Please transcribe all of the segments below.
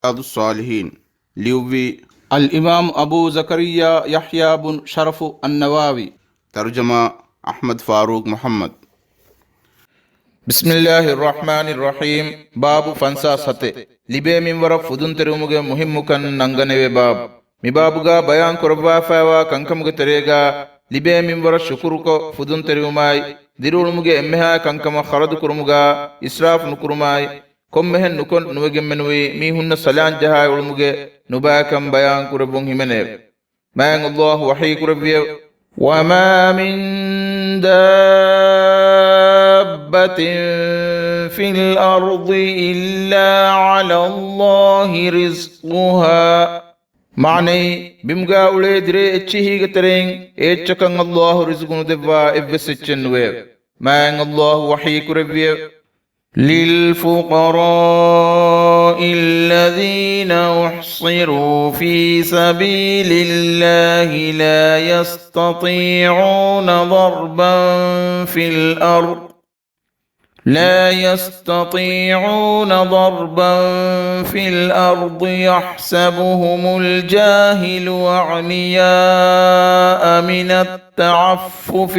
الصالحين ليوبي الإمام أبو زكريا يحيى بن شرف النواوي ترجمة أحمد فاروق محمد بسم الله الرحمن الرحيم باب فنسا سته لبي من ورف فدن ترمغ مهم كان ننغنوي باب مبابغا بيان كربا فاوا كنكمغ تريغا لبي من ورف شكركو فدن ترماي ديرولمغ امها كنكم خرد كرمغا اسراف نكرماي كمهن نكون نوغمنوي ميهن سلان جها ولمغ نباكم بيان كربون همنه ما الله وحي كربي وما من دابة في الأرض إلا على الله رزقها معني بمغا أوليدري اتشيهي غترين اتشكن الله رزقنا دفا افسچنوه ما الله وحي كربي للفقراء الذين احصروا في سبيل الله لا يستطيعون ضربا في الأرض يحسبهم الجاهل أغنياء من التعفف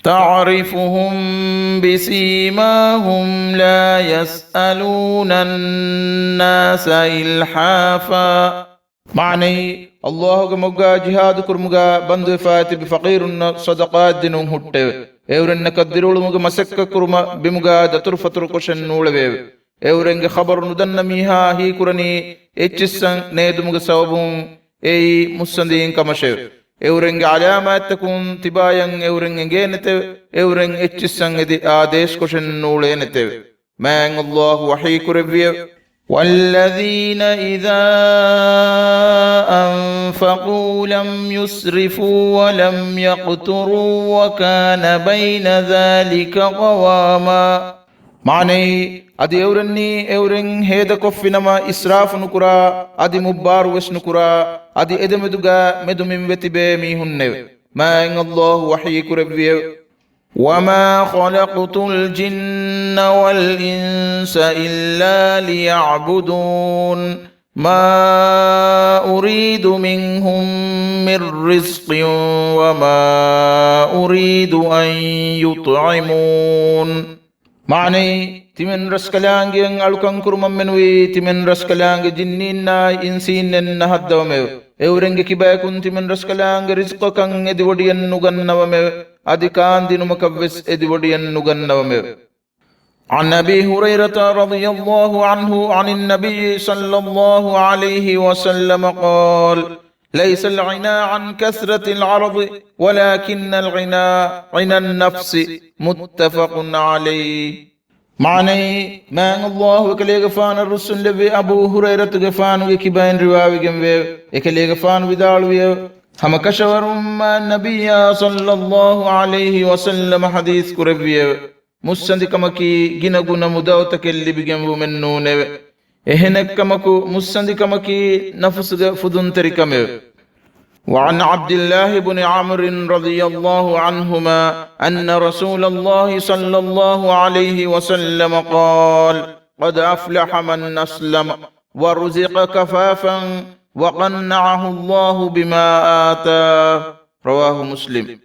تعرفهم بسيماهم لا يسألون الناس إلحافا معني الله مغا جهاد كرمغا بند فات بفقير صدقات دينهم هټه اورن قدرول مغا مسك كرما بمغا دتر فتر کوشن نولوي اورنگ خبر ندن ميها هي كرني اتشسن نيدمغا سببون اي مسندين كمشه اورنگ علامات تكون تباين اورنگ گينت اورنگ اتشسن دي آديش کوشن نولينت ما الله وحي كربي والذين إذا أنفقوا لم يسرفوا ولم يقتروا وكان بين ذلك قواما معني أدي أورن هيدا كفنما إسراف نكرا أدي مبار وش نكرا أدي إدمدوغا مدومين وتبه ميهن ما إن الله وحي كربي وما خلقت الجن والإنس إلا ليعبدون ما أريد منهم من رزق وما أريد أن يطعمون معني تمن رسكلانج ألكن كرم منوي تمن رسكلانج جنينا إنسين نهدومه اورنگ كباكون تمن رسكلانج رزق كان ادودين نغنومه أدكان دين مكبس ادودين نغنومه عن أبي هريرة رضي الله عنه عن النبي صلى الله عليه وسلم قال ليس الغنى عن كثرة العرض ولكن الغنى غنى النفس متفق عليه معني ما الله وكلي غفان الرسول لبي أبو هريرة غفان وكبين رواوي جنبه وكلي غفان ودالوي هم كشورم النبي صلى الله عليه وسلم حديث كربيه مسندكمكي جنغنا مداوتك اللي بجنبه منونه إهنكمكو مسندكمكي نفس فدن تركمه وعن عبد الله بن عمرو رضي الله عنهما أن رسول الله صلى الله عليه وسلم قال قد أفلح من أسلم ورزق كفافا وقنعه الله بما آتاه رواه مسلم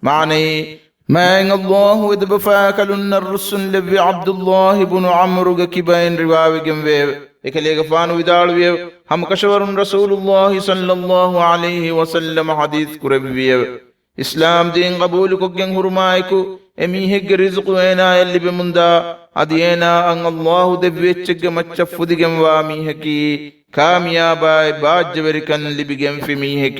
معني ما إن الله إدبفاك لن الرسل لبي عبد الله بن عمرو كبين رواوي جنبه إكلي غفان ودالوي هم كشور رسول الله صلى الله عليه وسلم حديث كربي إسلام دين قبول كجن هرمايكو أمي هج رزق وينا يلي بمندا أدينا أن الله دبيتشج متشف دجم وامي هكي كاميابا باج بركن لبجم في ميهك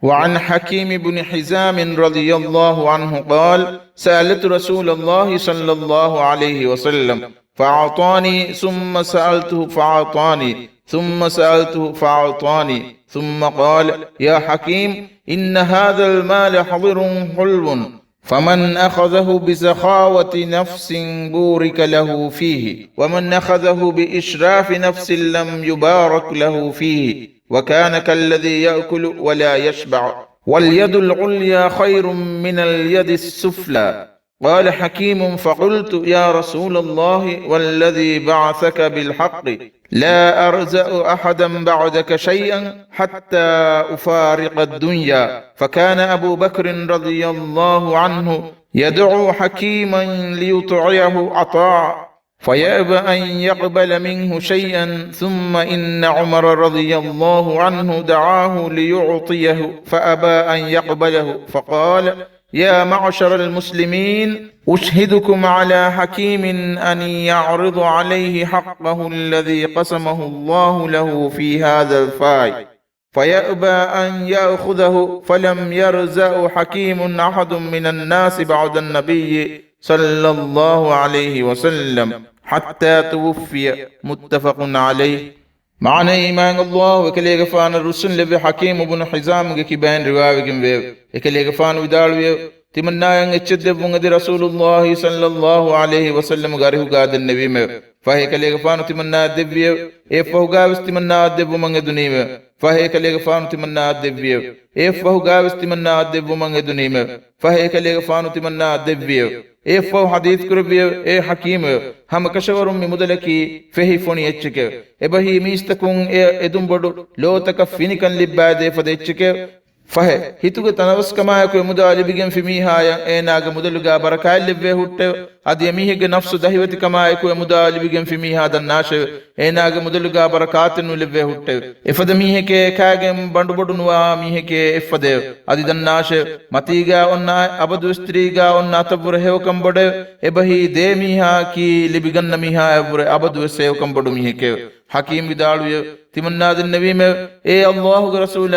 وعن حكيم بن حزام رضي الله عنه قال سألت رسول الله صلى الله عليه وسلم فأعطاني ثم سألته فأعطاني ثم سألته فأعطاني ثم قال يا حكيم إن هذا المال حضر حلو فمن أخذه بسخاوة نفس بورك له فيه ومن أخذه بإشراف نفس لم يبارك له فيه وكان كالذي يأكل ولا يشبع واليد العليا خير من اليد السفلى قال حكيم فقلت يا رسول الله والذي بعثك بالحق لا أرزأ أحدا بعدك شيئا حتى أفارق الدنيا. فكان أبو بكر رضي الله عنه يدعو حكيما ليطيعه عطاء فيأبى أن يقبل منه شيئا، ثم إن عمر رضي الله عنه دعاه ليعطيه فأبى أن يقبله، فقال يا معشر المسلمين أشهدكم على حكيم أن يعرض عليه حقه الذي قسمه الله له في هذا الفاي فيأبى أن يأخذه، فلم يرزأ حكيم أحد من الناس بعد النبي صلى الله عليه وسلم حتى توفي. متفق عليه. معنى إيمان الله وكليك فان الرسول لبي حكيم بن حزام كي بين رواية كمبيو وكليك فان ودالويو تمنا ينجد بمغد رسول الله صلى الله عليه وسلم غاريه غاد النبي ميو فهي كليك فان تمنا دبيو إفهو غاوس تمنا دب مغد نيميو فهي كليك فان تمنا دبيو إفهو غاوس تمنا دب مغد نيميو فهي كليك فان تمنا دبيو إفهو حديث كربيو إيه حكيم هم كشورم مدلكي فهي فوني اتشك إبهي ميستكون إدم بدو لو تكفيني كان لبادة فديتشك فهي هيتوغ تنوس كما يكو مدالي بيجن في ميهايا ايناغ مدلغا بركاي لبه هوت ادي ميهغ نفس دهيوتي كما يكو مدالي بيجن في ميهادا الناش ايناغ مدلغا بركاتن لبه هوت افد ميهكه كاگم بندو بدنوا ميهكه افد ادي دناش متيغا اون ابدو استريغا اون اتبر هيو كمبد ابهي دي ميها كي لبيگن ميها ابدو سيو كمبد ميهكه حكيم بدالوي تمنا النبي में ए अल्लाह के रसूल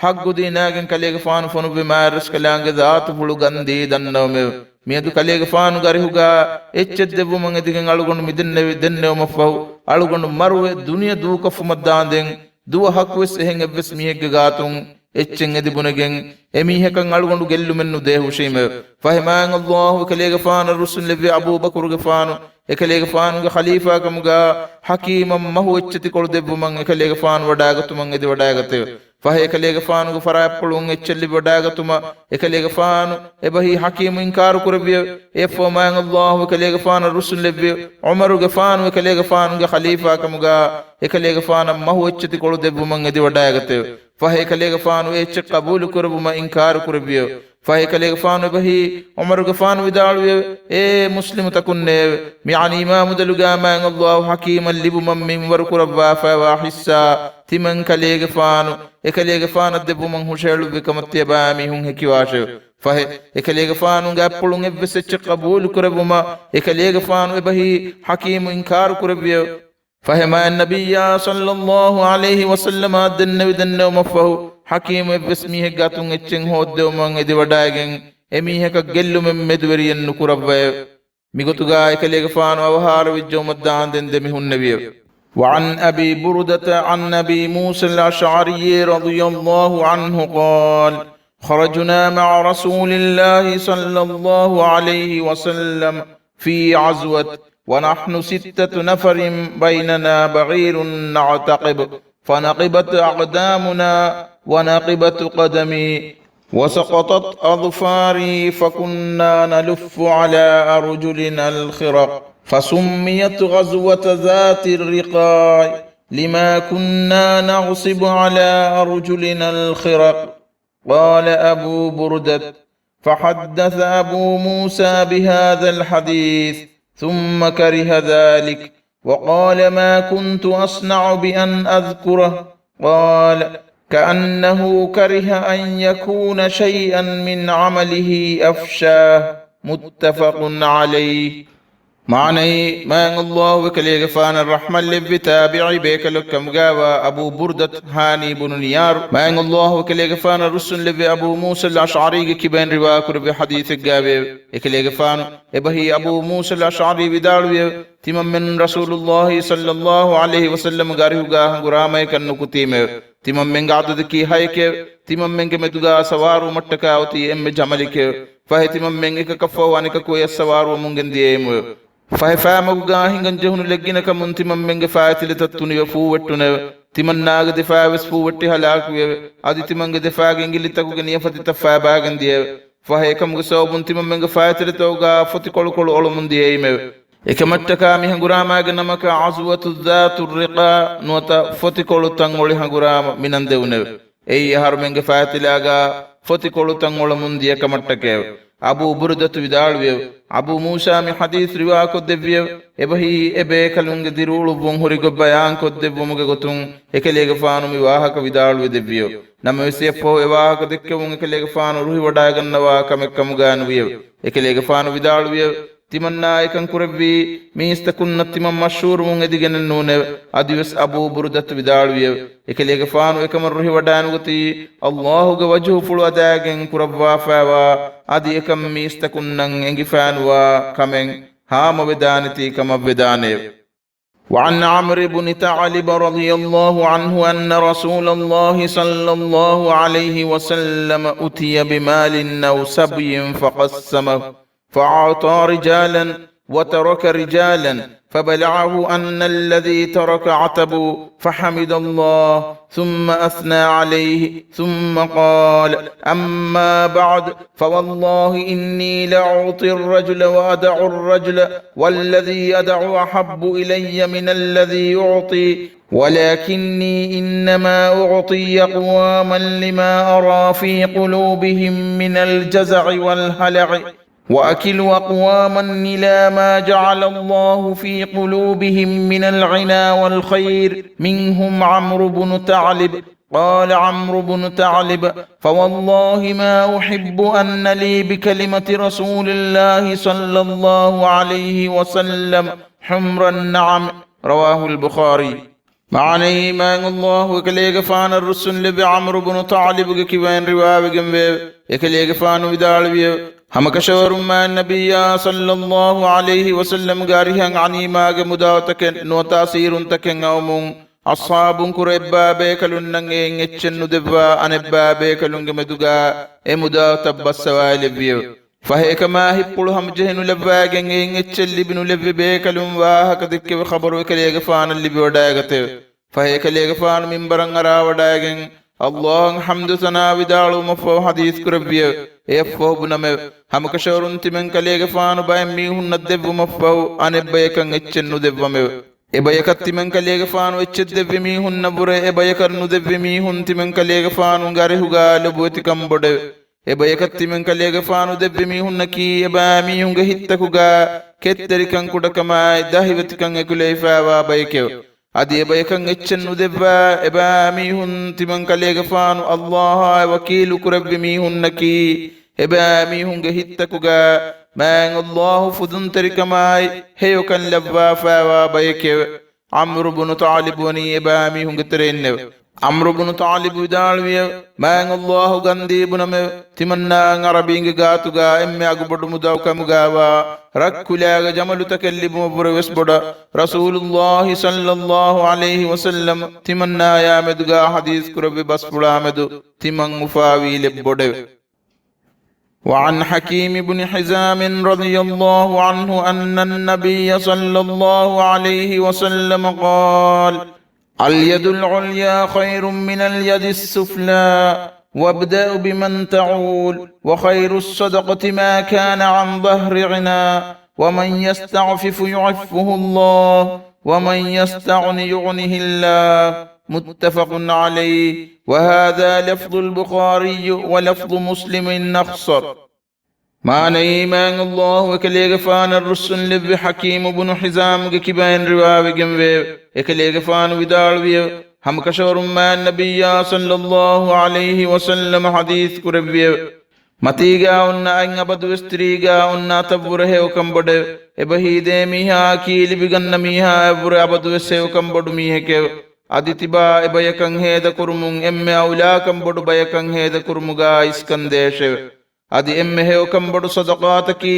हक दीना के कलेग फान फनु बीमार रसकलांग जात पुलु गंदी दन्नो में मेदु कलेग फान गरिहुगा एच्चदेबु मंगे दिगं अलुगोंड मिदन्ने दन्ने मफहु अलुगोंड मरुवे दुनिया दू कफ मद्दांदें दू हक वेस हेंगे वेस मिहेग गातुं එච්චෙන් එදිබුණගෙන් එමීහකන් අලුගොඬු ගෙල්ලුමෙන්නු දේහුෂීම ෆහමාන් අල්ලාහ් කලේග ෆාන රුසුල් ලෙවි අබූ බකරුගේ ෆානු එකලේග ෆානුගේ ඛලීෆා කමුගා හකීමම් මහු එච්චති කොළ දෙබ්බු මං එකලේග ෆාන වඩාගතු මං එදි වඩාගතේ ෆහ එකලේග ෆානුගේ ෆරාප්පලුන් එච්චලි වඩාගතුම එකලේග ෆානු එබහි හකීම ඉන්කාරු කරබිය ඒ ෆමාන් අල්ලාහ් කලේග ෆාන රුසුල් ලෙවි උමරුගේ ෆානු එකලේග ෆානුගේ ඛලීෆා කමුගා එකලේග ෆාන මහු එච්චති කොළ දෙබ්බු මං එදි වඩාගතේ فهي كليغ فانو ايچ قبول كربو ما انكار كربيو فهي كليغ فانو بهي عمر غفانو ودالو اي مسلم تكن يعني امام دلغا ما الله حكيم لب من وركربا فواحسا تمن كليغ فانو اي كليغ فانو دب من هشلو بكمتي بامي هون هكيواش فهي اي كليغ فانو غابلون ابسچ قبول كربو ما اي كليغ فانو بهي حكيم انكار كربيو فهم النبي صلى الله عليه وسلم دن مفه حكيم باسمه غاتون اتشن هود من ادي وداغن اميه كگلو من مدورين نكرب ميغتوغا اكليغ فان وهار وجو مدان دن مهن نبي. وعن ابي بردة عن ابي موسى الاشعري رضي الله عنه قال خرجنا مع رسول الله صلى الله عليه وسلم في عزوة ونحن 6 نفر بيننا بعير نعتقب فنقبت أقدامنا ونقبت قدمي وسقطت أظفاري فكنا نلف على أرجلنا الخرق فسميت غزوة ذات الرقاع لما كنا نغصب على أرجلنا الخرق. قال أبو بردة فحدث أبو موسى بهذا الحديث ثم كره ذلك وقال ما كنت أصنع بأن أذكره. قال كأنه كره أن يكون شيئا من عمله أفشاه. متفق عليه. معنى ما الله وكليغ فان الرحمن لبي تابعي بيكلكم غاوى أبو بردة هاني بن نيار ما الله وكليغ فان الرسل لبي أبو موسى الأشعري كبين رواكر بحديث غاوى كليغ فان إبهي أبو موسى الأشعري بداروي تمام من رسول الله صلى الله عليه وسلم غاريه غاه غرامي كنكتيم تمام من عدد كي هايك تمام من كمدغا سوار متكا اوتي ام جملك فهي تمام من كفو وانك كوي سوار ومنغن ديم فهي فامغا هنگن جهن لگينك من تمام من فاتل تتوني فووتن تمناغ دفاع وسفووتي هلاك ادي تمنگ دفاع گنگلي تكو گنيه فتي تفا باگن دي fahekam gusawbun timamenga fayatiretoga foti kolkol olumundi eyme ekamattaka mi hangurama ganamaka azwatu dhatu riqa nota foti kolu tangoli hangurama minandewne ei harmenge fayatilaga foti kolu tangol mundi ekamattake abu burdatu vidalwe abu musa mi hadith riwa ko devye ebahi ebe kalunge dirulu bon hori go bayan ko devumuge gotun ekelege faanu mi wahaka vidalwe devyo nama wesefo e wahaka dekkewun ekelege faanu ruhi wada gannawa kamekkam ganu wiye ekelege faanu vidalwe timanna ekan kurabbi miistakunna timam mashhur mun edigen nune adiwes abu burdat vidalwiye ekelege faanu ekam ruhi wadanu gati allah ge wajhu fulu adagen kurabwa fawa adi ekam miistakunnan engi faanwa kamen ha mavedanati kam vedane وعن عمرو بن ثعلب رضي الله عنه أن رسول الله صلى الله عليه وسلم أتي بمال أو سبي فقسمه فأعطى رجالا وترك رجالا فبلعه أن الذي ترك عتب فحمد الله ثم أثنى عليه ثم قال أما بعد فوالله إني لأعطي الرجل وأدع الرجل والذي أدع أحب إلي من الذي يعطي ولكني إنما أعطي أقواما لما أرى في قلوبهم من الجزع والهلع وأكل أقواما إلى ما جعل الله في قلوبهم من الغنى والخير منهم عمرو بن ثعلب قال عمرو بن ثعلب فوالله ما أحب أن لي بكلمة رسول الله صلى الله عليه وسلم حمر النعم رواه البخاري معني ما الله كليغ فان الرسول بعمرو بن ثعلب كيوان رواوي جنبه كليغ فان ودالوي همكشورم ما النبي صلى الله عليه وسلم غاريهن عني ماغ مداوتك نوتاسير تكن اومون أصحاب كربا بكلون نعين اتشنو دبا أنبا بكلون جمدوغا إمدا تبصوال بيو فهيك ما هي بقولهم جهنو لبا جنين اتشلي بنو لب بكلون واه كذك بخبر وكليغ فان اللي بيوداغته فهيك ليغ فان من برنغرا وداغن الله حمد ثنا ودالو مفو حديث كربيه يفو بنم هم كشورن تمن كليغ فان باي ميهن ندب مفو أنبا اتشنو دبا ebayakatti men kalega faanu eccedevvi mi hunna bure ebayakarnu devvi mi hunti men kalega faanu ngare huga loboti kambode ebayakatti men kalega faanu devvi mi hunna ki eba mi hunga hittakuga ketteri kan kudakama dahivati kan ekulei fawa baykew adi ebayakan eccennu devva eba mi hunti men kalega faanu allah wakilu kurabbi mi hunna ki eba mi hunga hittakuga man Allah fudun tarikamai heyo kan labba fawa bayke Amr ibn Talib wani ibami hungatrenne Amr ibn Talib vidalwiya man Allah gandi ibname timanna arabinga gatuga emme agubodu mudaw kamugawa rakkulaga jamalu takallibu burwes boda Rasulullah sallallahu alaihi wasallam timanna ya meduga hadith kurbi basfula medu timang mufawi lebode وعن حكيم بن حزام رضي الله عنه أن النبي صلى الله عليه وسلم قال اليد العليا خير من اليد السفلى وابدأ بمن تعول وخير الصدقة ما كان عن ظهر غنى ومن يستعفف يعفه الله ومن يستغن يغنه الله متفق عليه وهذا لفظ البخاري ولفظ مسلم نخصر معنى إيمان الله وكليغ فان الرسل لب حكيم بن حزام كبان رواوي جنبه وكليغ فان ودالوي هم كشور ما النبي صلى الله عليه وسلم حديث كربيه متيغا أن أبدو استريغا أن تبوره وكمبد إبهيدي ميها كيل بغن ميها أبور أبدو وكمبد ميهك aditiba ebayakan heda kurmun emme aulakan bodu bayakan heda kurmuga iskandeshe adi emme heo kan bodu sadaqataki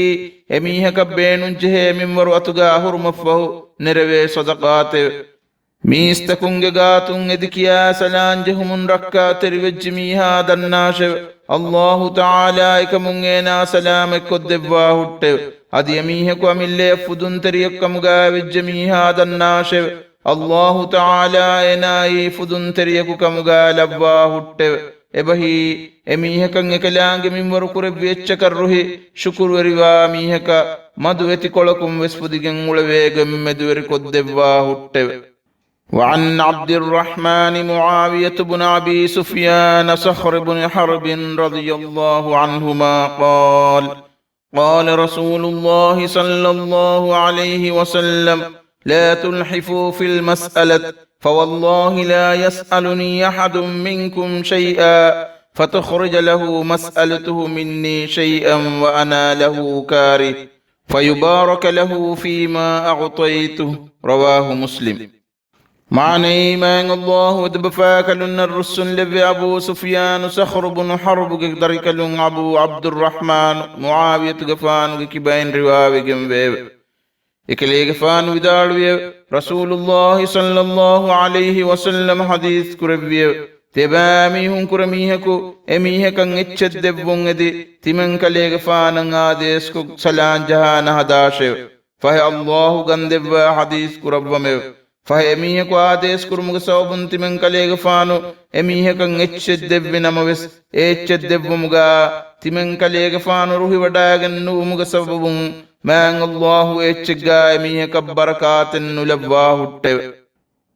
emiha kabbeenun jehe minwaru atuga hurmafahu nereve sadaqate miistakunge gatun edikiya salanjehumun rakka terivejmiha dannashe Allahu ta'ala ikamun ena salame koddevwa hutte adi emiha ko amille fudun teriyakamuga vejmiha dannashe الله تعالى إناي فدن تريكو كمغا لبا هُتّ ebahi emihekan ekalaange minwaru kurebbi eccha karruhi shukuru eriwa miheka madu eti kolakum vespudigen ulewegem meduveri koddevwa hutteve. وعن عبد الرحمن معاوية بن أبي سفيان صخر بن حرب رضي الله عنهما قال قال رسول الله صلى الله عليه وسلم لا تلحفوا في المسألة فوالله لا يسألني أحد منكم شيئا فتخرج له مسألته مني شيئا وأنا له كاره فيبارك له فيما أعطيته رواه مسلم. معنى من الله ودبفاكلن الرسل لبي أبو سفيان صخر بن حرب دركلن أبو عبد الرحمن معاوية غفان كبين رواوي جنبه إكلي غفان وداروي رسول الله صلى الله عليه وسلم حديث كربي تباميهم كرميهكو أميهكن اتشدبون دي تمن كلي غفان آديسكو سلان جهان هداشه فهي الله غندب حديث كربمه فهي أميهك آديس كرمك صوبن تمن كليغ فانو أميهك اتشدب نموس اتشدب مغا تمن كليغ فانو روحي وداغن نومك سببون من الله اتشغا أميهك بركات نلباه التو.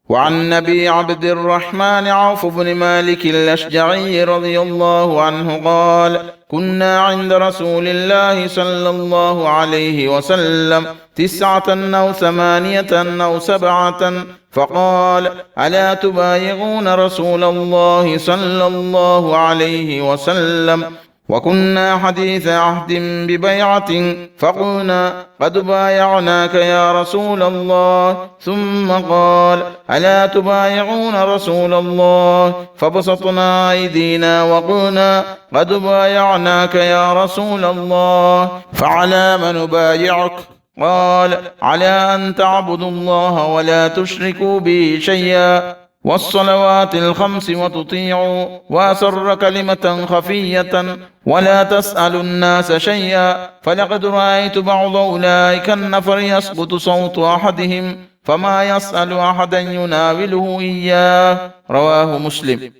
وعن نبي عبد الرحمن عوف بن مالك الأشجعي رضي الله عنه قال كنا عند رسول الله صلى الله عليه وسلم 9 أو 8 أو 7 فقال ألا تبايعون رسول الله صلى الله عليه وسلم وكنا حديث عهد ببيعة فقلنا قد بايعناك يا رسول الله ثم قال ألا تبايعون رسول الله فبسطنا أيدينا وقلنا قد بايعناك يا رسول الله فعلى من نبايعك قال على أن تعبدوا الله ولا تشركوا به شيئا والصلوات الخمس وتطيعوا وأسر كلمة خفية ولا تسألوا الناس شيئا فلقد رأيت بعض أولئك النفر يسقط صوت أحدهم فما يسأل أحدا يناوله إياه رواه مسلم.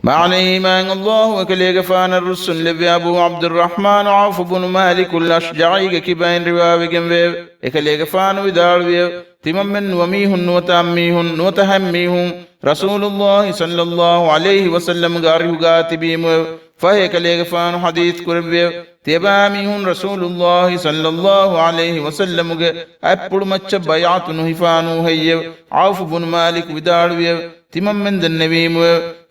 معنى من الله وكليغ فان الرسل لبي أبو عبد الرحمن عوف بن مالك الأشجعي كبين رواوي جنبه إكليغ فان وداروي تممن وميهن وتأميهن وتهميهن رسول الله صلى الله عليه وسلم غاريه غاتبيم فهي كليغ فان حديث كربه تباميهن رسول الله صلى الله عليه وسلم أبل مچ بيعت نهفانو هي عوف بن مالك وداروي تممن النبيم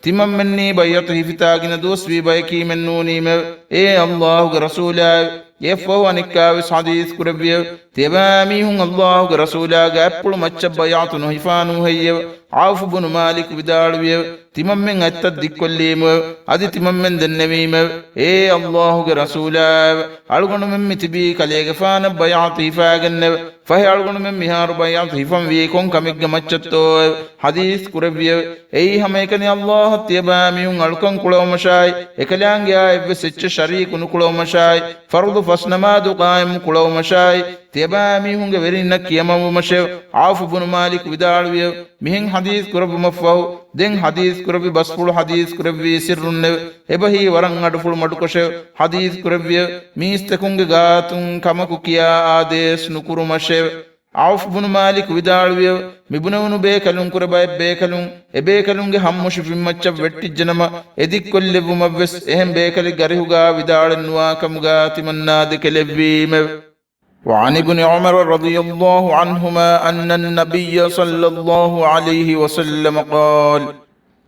تممني بيته فتاغنا دوسبي بيكي من نونيم اي الله رسولا يفو نكاوس حديث كربيه تباميهم الله رسولا غابل مچ بيعت نهفانو هي عوف بن مالك بدالوي تممن اتدكليم ادي تممن النبيم اي الله رسولا الغن من متبي كليغفان بيعت فاغن فهي الغن من مهار بيعت فم ويكون كمغ مچتو حديث كربيه اي هميكني الله تباميهم الكن كلومشاي اكلانغيا يبسچ شريك نكلومشاي فرض فسنما قائم كلومشاي تباميهم غيرين كيمم مشو عوف بن مالك ودالوي مهن حديث كرب مفو دين حديث كرب بسفل حديث كرب سرن ابهي ورن ادفل مدكش حديث كرب ميستكونغ غاتون كمكو كيا آديس نكرو مشو عوف بن مالك ودالوي مبنون بيكلون كرباي بيكلون ابيكلونغ همش فيمچ وٹි جنما اديك كل بمبس اهم بيكل غريوغا ودالنوا كمغا تمنا دكلبيم. وعن ابن عمر رضي الله عنهما أن النبي صلى الله عليه وسلم قال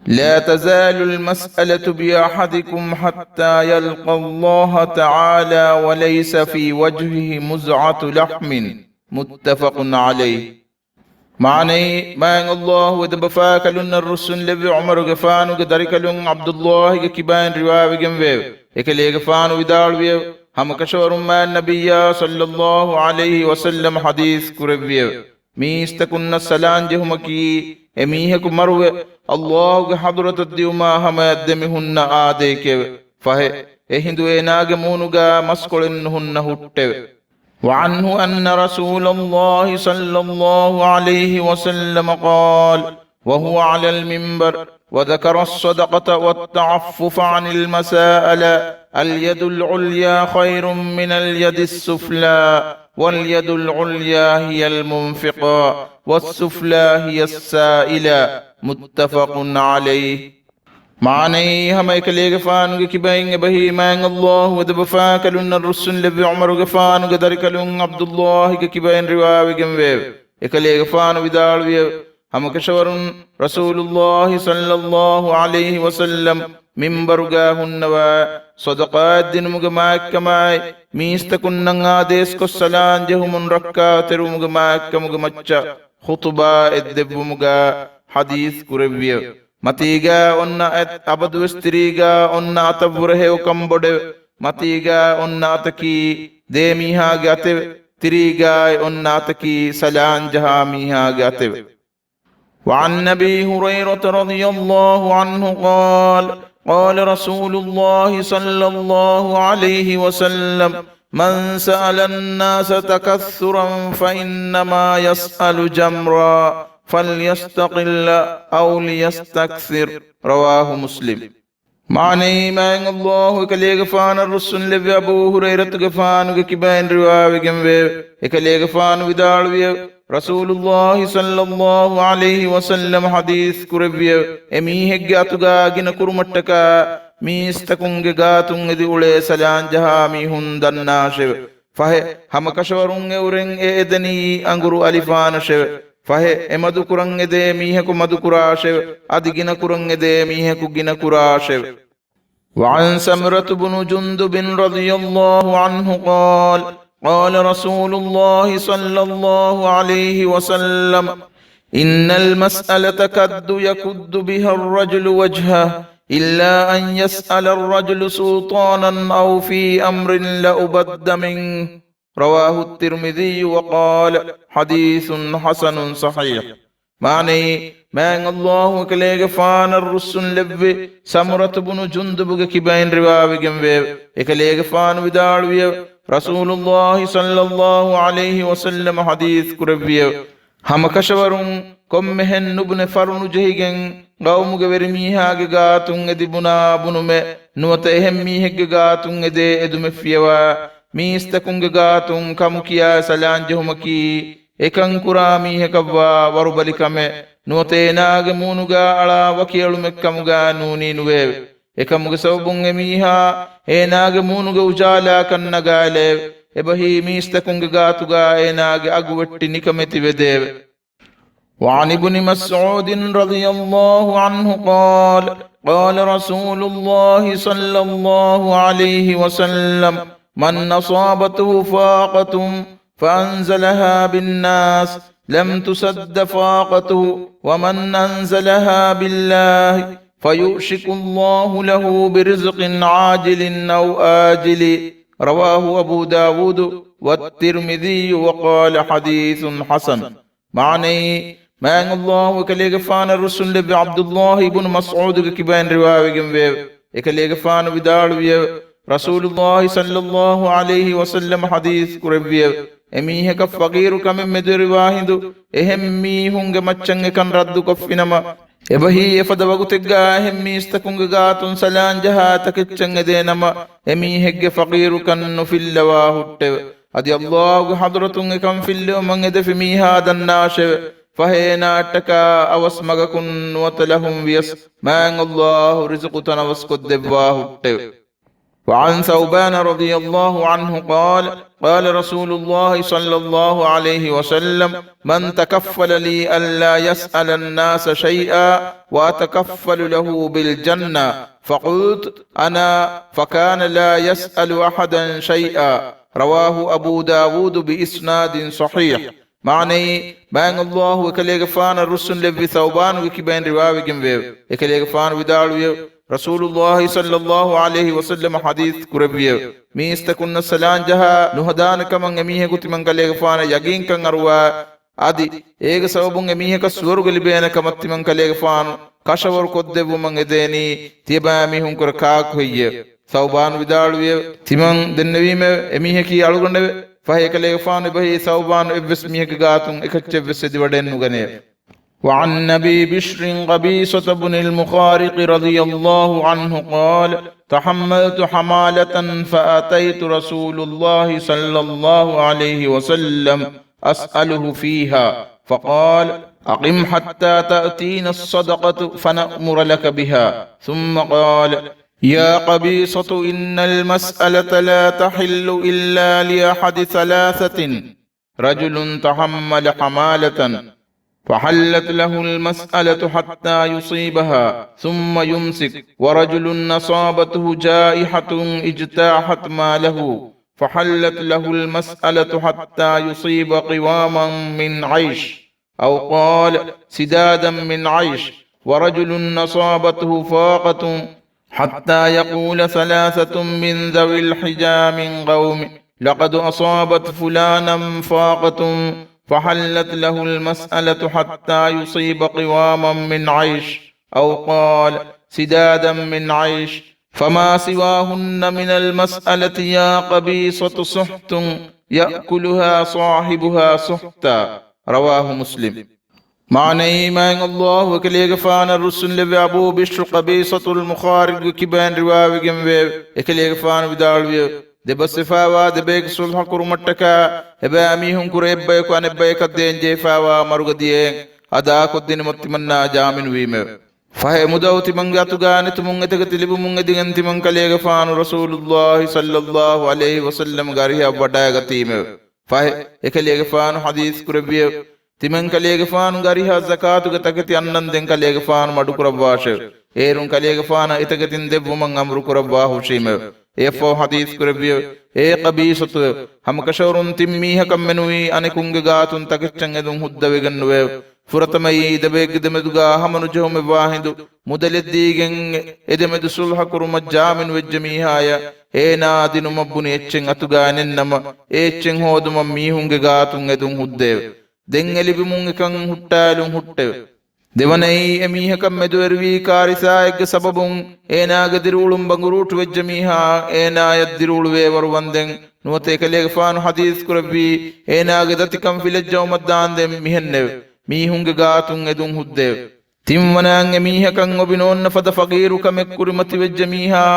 لا تزال المسألة بأحدكم حتى يلقى الله تعالى وليس في وجهه مزعة لحم متفق عليه. معني ما الله ودبفاكلن الرسل لبي عمر غفانو دركلن عبد الله كبان رواوي جنبه اكلي غفانو ودالوي هم كشورم النبي صلى الله عليه وسلم حديث كربيه ميستكن السلام جهمكي اميهك مروه الله حضرت الديوما هم يدمهن آديك فهي اهندو ناغ مونغا مسكولنهن هټه. وعنه أن رسول الله صلى الله عليه وسلم قال وهو على المنبر وذكر الصدقة والتعفف عن المسائل. اليد العليا خير من اليد السفلى، واليد العليا هي المنفقة والسفلى هي السائلة. متفق عليه. معني هم يكلي غفان وكبين بهيمان الله ودبفاك لن الرسل لبي عمر غفان وقدرك لن عبد الله كبين رواوي جنبه يكلي غفان ودال هم كشورن رسول الله صلى الله عليه وسلم منبرغاهن و صدقات دين مغماك كماي ميستكن نغاديس كو سلام جهمن ركا ترو مغماك كمغمچا خطبا ادب مغا حديث كربيه ಮತೀಗ ಒನ್ನ ಅಬದು ಸ್ತ್ರೀಗ ಒನ್ನ ಅತ ಬುರಹೆವು ಕಂಬೊಡೆ ಮತೀಗ ಒನ್ನ ಅತಕಿ ದೇ ಮೀಹಾಗೆ ಅತೆವೆ ತಿರೀಗ ಒನ್ನ ಅತಕಿ ಸಲಾನ್ ಜಹಾ ಮೀಹಾಗೆ ಅತೆವೆ. وعن أبي هريرة رضي الله عنه قال قال رسول الله صلى الله عليه وسلم من سأل الناس تكثرا فإنما يسأل جمرا فليستقل أو ليستكثر. رواه مسلم. معني ما الله كلي غفان الرسول لبي أبو هريرة غفان كبين رواوي جنبه كلي غفان ودالوي رسول الله صلى الله عليه وسلم حديث كربيه اميه غاتوغا گين كرمٹکا ميستكونگ غاتونگ دي اولے سلان جہا ميهن دناش فه هم كشورونگ اورن ادني انگرو الفان ش فه امدو کرنگ دے میہ کو مدو کراش ادی گن کرنگ دے میہ کو گن کراش. وعن سمرة بن جندب رضي الله عنه قال قال رسول الله صلى الله عليه وسلم إن المسألة كد يكد بها الرجل وجهه إلا أن يسأل الرجل سلطانا أو في أمر لأبد منه. رواه الترمذي وقال حديث حسن صحيح. معني من الله كلي غفان الرسل لبي سمرة بن جندب كبين رواوي جنبه كلي غفان ودالوي رسول الله صلى الله عليه وسلم حديث كربيه هم كشورون كم مهن نبن فرن جهيگن قوم غورميها غاتون ادبنا بنومه نوته ميهگ غاتون ادي ادم فيوا ميستكونگ غاتون كمكيا سلان جهمكي ekang kurami hekavwa warubalikame nuotenaage muunuga ala wakiyalu mekkamuga nuni nuwe ekamuga sawbun emiha enaage muunuga ujala kannagale ebahi mistakunga gatuga enaage aguwetti nikameti wedeve. وعن ابن مسعود رضي الله عنه قال قال رسول الله صلى الله عليه وسلم من أصابته فاقة فأنزلها بالناس لم تسد فاقته ومن أنزلها بالله فيؤشك الله له برزق عاجل أو آجل. رواه أبو داود والترمذي وقال حديث حسن. معني ما الله كليغفان الرسول بعبد الله بن مسعود كبين رواوي جنبه كليغفان بدالوي رسول الله صلى الله عليه وسلم حديث كربيه emihek faqiru kame meduri wahindu ehem mihunge maccange kan raddu kofinama ebahi efada wagutegga ehem mistakunge gatun salan jaha takiccange denama emihegge faqiru kan no fillawa hutte adi allah hadratun ekam fillu man edefi miha dannashe fahena taka awasmaga kun watalahum wiyas man allah rizqutana wasqoddewa hutte. وعن ثوبان رضي الله عنه قال قال رسول الله صلى الله عليه وسلم من تكفل لي ألا يسأل الناس شيئا وأتكفل له بالجنة فقلت أنا فكان لا يسأل أحدا شيئا. رواه أبو داود بإسناد صحيح. معني بان الله وكليغفان الرسل لبي ثوبان وكبين رواوي جنبه وكليغفان ودالوي رسول الله صلى الله عليه وسلم حديث كربيه ميستكن السلام جها نهدان كمن اميه كتي من كليغفان يقين كان اروا ادي ايغ سببون اميه كسورغ لبين كمتي من كليغفان كشور كدبو من اديني تيبا ميهون كر كاك هيه ثوبان ودالوي تيمن دنويم اميه كي alugondave fahe kaleefaan behi sauban ebbes mihek gaatun ekacche bes di waden nugane. وعن أبي بشر قبيصة بن المخارق رضي الله عنه قال: تحملت حمالة فأتيت رسول الله صلى الله عليه وسلم أسأله فيها، فقال: أقم حتى تأتينا الصدقة فنأمر لك بها. ثم قال: يا قبيصة، إن المسألة لا تحل إلا لأحد ثلاثة: رجل تحمل حمالة فحلت له المسألة حتى يصيبها ثم يمسك، ورجل أصابته جائحة اجتاحت ماله فحلت له المسألة حتى يصيب قواما من عيش، أو قال سدادا من عيش، ورجل أصابته فاقة حتى يقول ثلاثة من ذوي الحجى من قوم: لقد أصابت فلانا فاقة فحلت له المسألة حتى يصيب قواما من عيش، أو قال سدادا من عيش، فما سواهن من المسألة يا قبيصة سحت يأكلها صاحبها سحتا. رواه مسلم. معنى إيمان الله وكليك فانا الرسول لبي أبو بشر قبيصة المخارج وكبان رواوي جنبه وكليك فانا بداروي دبسفاوا دبيك صلح كرمتكا هبا أميهم كريبا يكوان إبايك الدين جيفاوا مرغديين أدا كدين متمنى جامن ويمه فهي مدوتي من غاتوغان تمون تغتلب من دين تمن كليك فانا رسول الله صلى الله عليه وسلم غاريها بدايا غتيمه فهي إكليك فانا حديث كربيه ತಿಮನ್ ಕಲಿಯಗಫಾನು ಗರಿಹ ಜಕಾತುಗ ತಗತಿ ಅನ್ನಂದೆಂ ಕಲಿಯಗಫಾನು ಮಡು ಕುರವಾಶ ಏರುಂ ಕಲಿಯಗಫಾನ ಇತಗತಿನ್ ದೆವ್ವು ಮಂ ಅಮ್ರು ಕುರವಾ ಹುಶೀಮ ಏಫೋ ಹದೀಸ್ ಕುರಬಿಯ ಏ ಕಬೀಸತು ಹಮಕಶವರುನ್ ತಿಮ್ಮೀಹ ಕಮ್ಮೆನುಯಿ ಅನಿಕುಂಗ ಗಾತುನ್ ತಗಚ್ಚಂ ಎದುಂ ಹುದ್ದವೆಗನ್ನುವೆ ಫುರತಮಯಿ ದಬೇಗ್ ದೆಮೆದುಗಾ ಹಮನು ಜಹುಮೆ ವಾಹಿದು ಮುದಲೆದ್ದೀಗೆಂ ಎದೆಮೆದು ಸುಲ್ಹ ಕುರುಮ ಜಾಮಿನ್ ವೆಜ್ಜಮೀಹಾಯ ಏನಾ ದಿನು ಮಬ್ಬುನಿ ಎಚ್ಚೆಂ ಅತುಗಾ ನೆನ್ನಮ ಏಚ್ಚೆಂ ಹೋದುಮ ಮೀಹುಂಗೆ ಗಾತುಂ ಎದುಂ ಹುದ್ದೇವೆ ದೆಂಗೆಲಿಬಿ ಮುಂಗಿಕಂ ಹುಟ್ಟಾಲುಂ ಹುಟ್ಟೆವೆ දෙවනයි එමීහකම් මෙදුවරවී කාරිසායක සබබුන් ඒනාගදිරුළුම් බංගුරුට වෙච්ජ මීහා ඒනායත් දිරුළුවේ වරුවන්දෙන් නුවතේ කලේග ෆානු හදීස් කුරබී ඒනාගේ දතිකම් ෆිලජ්ජවමද්දාන්දෙන් මිහෙන්නෙව මීහුන්ගේ ගාතුන් එදුන් හුද්දෙව තිම්වනං එමීහකම් ඔබිනෝන්න ෆද ෆගීරු කමෙක් කුරිමති වෙච්ජ මීහා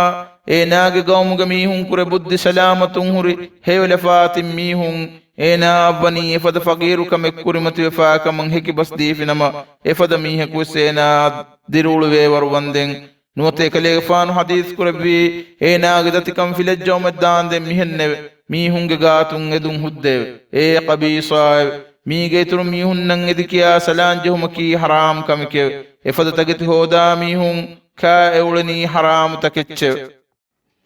ඒනාගේ ගෞමුග මීහුන් කුර බුද්ධි සලාමතුන් හුරි හේවලෆාතිම් මීහුන් ඒනා අබ්බනී එෆද ෆගීරු කමෙක් කුරිමති වෙෆාකමං හෙකි බස් දීෆිනම එෆද මීහකු සේනා දිරුළුවේ වරුවන්දෙන් නුවතේ කලේග ෆානු හදීස් කුරබී ඒනාගේ දතිකම් ෆිලජ්ජවමද්දාන්දෙන් මිහෙන්නෙව මීහුන්ගේ ගාතුන් එදුන් හුද්දෙව ඒ කබීසාය මීගේ තුරු මීහුන්නන් එදිකියා සලාන් ජහුමකී හරාම් කමිකෙව එෆද තගති හෝදා මීහුන් කා එවුලනී හරාම් තකෙච්චෙව.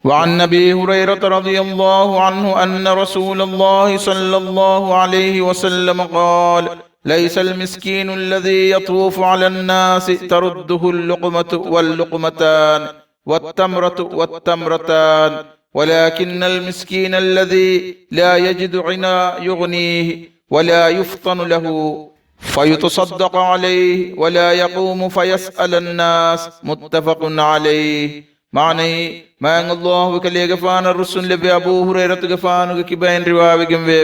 وعن أبي هريرة رضي الله عنه أن رسول الله صلى الله عليه وسلم قال: ليس المسكين الذي يطوف على الناس ترده اللقمة واللقمتان والتمرة والتمرتان، ولكن المسكين الذي لا يجد غنى يغنيه ولا يفطن له فيتصدق عليه ولا يقوم فيسأل الناس. متفق عليه. معني ما الله كليغ فان الرسول لبي ابو هريره غفان كبين رواوي گموي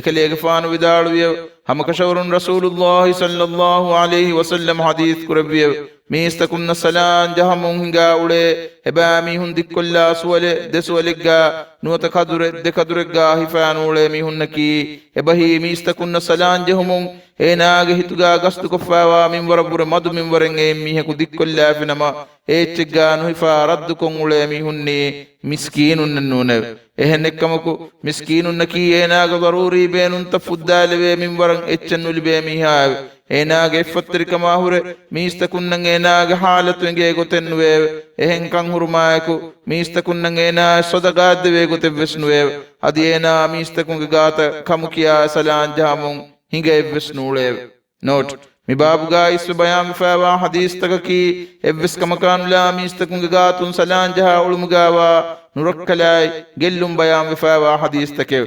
كليغ فان ودالوي هم كشورن رسول الله صلى الله عليه وسلم حديث كربي ميستكن سلام جهمون هنگا اولي ابامي هن دكلا سوله دسولغا نوت كدر دكدرغا هفان اولي مي هنكي ابهي ميستكن سلام جهمون ඒනාගේ හිතුගා ගස්තු කොෆාවා මින්වර පුර මදු මින්වරෙන් ඒ මිහෙකු දික්කොල්ලා ෆිනම ඒච්චගා නොහිෆා රද්දු කොන් උලේ මිහුන්නේ මිස්කීනුන් නුනේ එහෙන් එක්කමකු මිස්කීනුන් නකී ඒනාගේ දරූරී බේනුන් තෆුද්දාලවේ මින්වරන් එච්චන් උලිබේ මිහා ඒනාගේ ෆත්තරිකම හුරේ මිස්තකුන්නන් ඒනාගේ حالතුන්ගේ ගොතෙන්නුවේ එහෙන් කන් හුරුමායකු මිස්තකුන්නන් ඒනා සොදගාද්දවේ ගොතෙව්ස්නුවේ අදී ඒනා මිස්තකුන්ගේ ගාත කමු කියා සලාන් ජාමුන් hinga evves nule note mi babuga isu bayam fawa hadis takaki evves kamakanula mistakunga gatun salan jaha ulmugawa nurakkalai gellum bayam fawa hadis take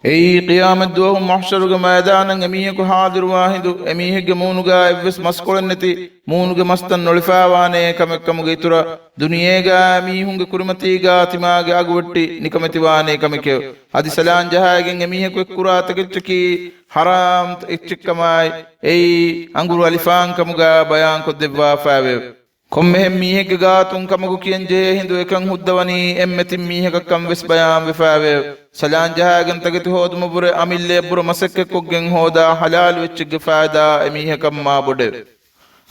ei qiyamat duwa mahsharuga maidanan emiheku hadir wahidu emihege muunuga evves maskolenneti muunuga mastan nolifawane kamekkamuge itura duniyega emihunge kurimatiga timage agwetti nikametiwane kameke adi salan jahagen emiheku ekkurategechki haram ekchikkamai ei anguru alifan kamuga bayan ko devwa fawe kommehem mihege gaatun kamagu kiyenje hindu ekan huddawani emmetin mihega kam ves bayan befawe salan jahagen tageti hoduma bure amille bure masekke koggen hoda halal wechge faida emihe kam ma bode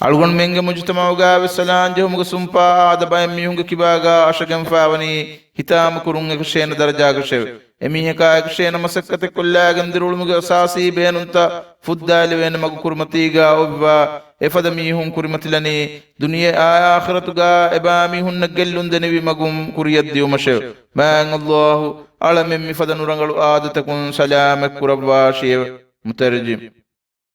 algon menge mujtamauga ve salan jehumuga sumpa ada bayam mihunga kibaga ashagen fawani hitam kurun ek shena darajaga shev emihe ka ek shena masakkate kollagen dirulumuga asasi benunta fuddali wen magu kurmatiga obwa efada mihun kurimatilani duniya akhiratuga eba mihun nagellun denevi magum kuriyaddi umashev man allah alamem mifada nurangalu adatakun salamak kurabwa shev mutarjim